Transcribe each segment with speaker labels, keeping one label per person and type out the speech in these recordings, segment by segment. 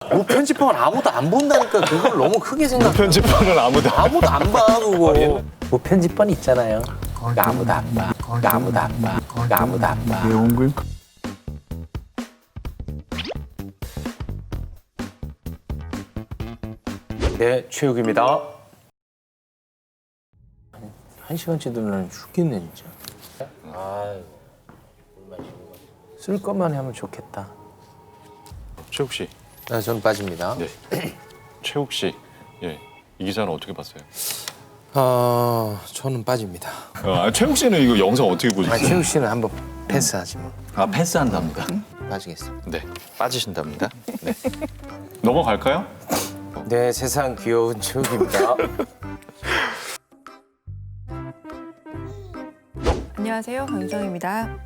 Speaker 1: 뭐 편집본은 아무도 안 본다니까 그걸 너무 크게 생각해.
Speaker 2: 편집본은 아무도
Speaker 1: 안 봐, 그거. 뭐 편집본 있잖아요. 아무도 안 봐. 아무도 안 봐. 아무도 안 봐.
Speaker 3: 내용글
Speaker 1: 네, 최욱입니다. 한 시간째 들으면 죽겠네, 진짜. 아유, 쓸 것만 하면 좋겠다.
Speaker 2: 최욱 씨.
Speaker 1: 네, 저는 빠집니다.
Speaker 2: 네. 최욱 씨. 예. 이 기사는 어떻게 봤어요?
Speaker 1: 저는 빠집니다.
Speaker 2: 최욱 씨는 이거 영상 어떻게 보셨어요?
Speaker 1: 최욱 씨는 한번 패스하지 뭐.
Speaker 3: 아 패스한답니다.
Speaker 1: 빠지겠습니다.
Speaker 2: 네.
Speaker 3: 빠지신답니다.
Speaker 1: 네.
Speaker 2: 넘어갈까요?
Speaker 1: 네, 세상 귀여운 최욱입니다.
Speaker 4: 안녕하세요, 강유정입니다.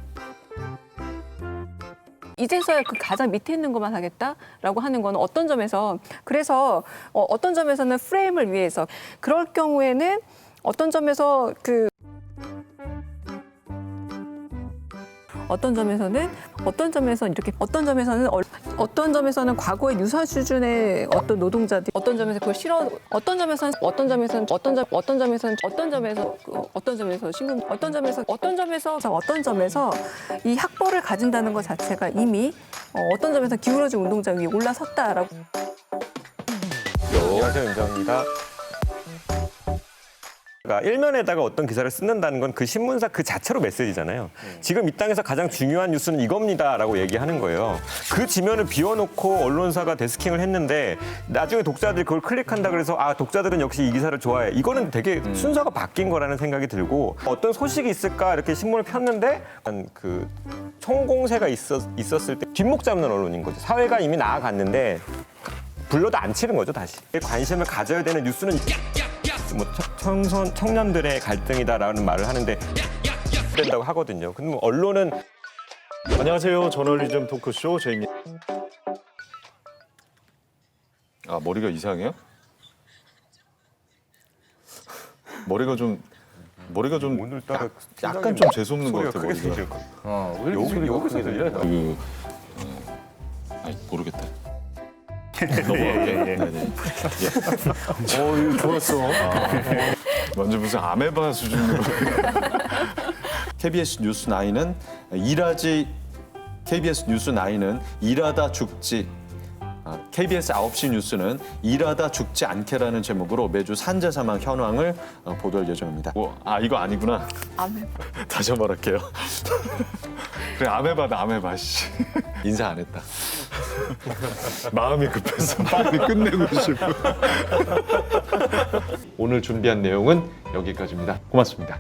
Speaker 4: 이제서야 그 가장 밑에 있는 것만 하겠다라고 하는 거는 어떤 점에서 그래서 어떤 점에서는 프레임을 위해서 그럴 경우에는 어떤 점에서 어떤 점에서는 과거의 유사 수준의 어떤 노동자들 어떤 점에서 그걸 싫어 어떤 점에서 이 학벌을 가진다는 것 자체가 이미 어떤 점에서 기울어진 운동자 위에 올라섰다라고.
Speaker 5: 안녕하세요, 윤정입니다. 일면에다가 어떤 기사를 쓰는다는 건 그 신문사 그 자체로 메시지잖아요. 지금 이 땅에서 가장 중요한 뉴스는 이겁니다라고 얘기하는 거예요. 그 지면을 비워놓고 언론사가 데스킹을 했는데 나중에 독자들이 그걸 클릭한다 그래서 아 독자들은 역시 이 기사를 좋아해. 이거는 되게 순서가 바뀐 거라는 생각이 들고 어떤 소식이 있을까 이렇게 신문을 폈는데 그 총공세가 있었을 때 뒷목 잡는 언론인 거죠. 사회가 이미 나아갔는데 불러도 안 치는 거죠 다시. 관심을 가져야 되는 뉴스는 뭐 청년들의 갈등이다라는 말을 하는데 된다고 하거든요. 근데 뭐 언론은
Speaker 2: 안녕하세요. 저널리즘 토크쇼 제이입니다. 아, 머리가 이상해요? 머리가 좀
Speaker 5: 오늘따라
Speaker 2: 약간 좀 재수없는 것 같아,
Speaker 5: 크게
Speaker 2: 머리가.
Speaker 5: 들릴 것 같아요.
Speaker 1: 왜 이렇게 소리가
Speaker 5: 여기서
Speaker 1: 크게 들려요?
Speaker 2: 아니, 모르겠다. 넘어갈게요. 네네.
Speaker 1: 이거 좋았어.
Speaker 2: 완전 무슨 아메바 수준으로.
Speaker 3: KBS 뉴스 9은 일하다 죽지. KBS 9시 뉴스는 일하다 죽지 않게라는 제목으로 매주 산재 사망 현황을 보도할 예정입니다.
Speaker 2: 이거 아니구나. 다시 한번 할게요. 그래, 아메바다, 아메바, 씨. 인사 안 했다. 마음이 급해서 빨리 끝내고 싶어.
Speaker 6: 오늘 준비한 내용은 여기까지입니다. 고맙습니다.